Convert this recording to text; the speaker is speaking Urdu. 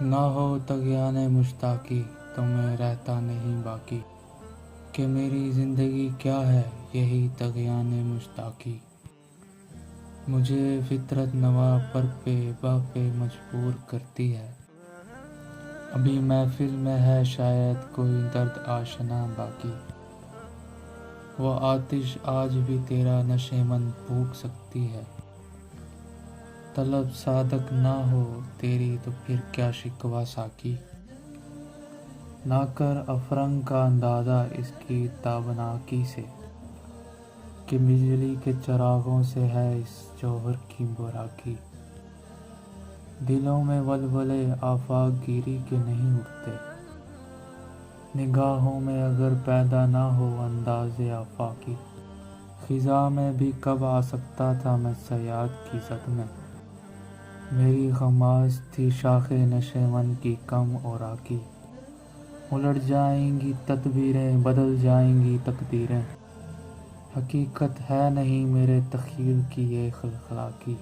نہ ہو طغیان مشتاقی تو میں رہتا نہیں باقی، کہ میری زندگی کیا ہے یہی طغیان مشتاقی۔ مجھے فطرت نوا پر بہ پہ مجبور کرتی ہے، ابھی محفل میں ہے شاید کوئی درد آشنا باقی۔ وہ آتش آج بھی تیرا نشیمن پھونک سکتی ہے، طلب صادق نہ ہو تیری تو پھر کیا شکوہ ساقی۔ نہ کر افرنگ کا اندازہ اس کی تابناکی سے، کہ بجلی کے چراغوں سے ہے اس جوہر کی براقی۔ دلوں میں ولولے آفاق گیری کے نہیں اٹھتے، نگاہوں میں اگر پیدا نہ ہو انداز آفاقی۔ خزاں میں بھی کب آ سکتا تھا میں صیاد کی زد میں، میری غماز تھی شاخ نشیمن کی کم اوراقی۔ الٹ جائیں گی تدبیریں بدل جائیں گی تقدیریں، حقیقت ہے نہیں میرے تخیل کی یہ خلخلاقی۔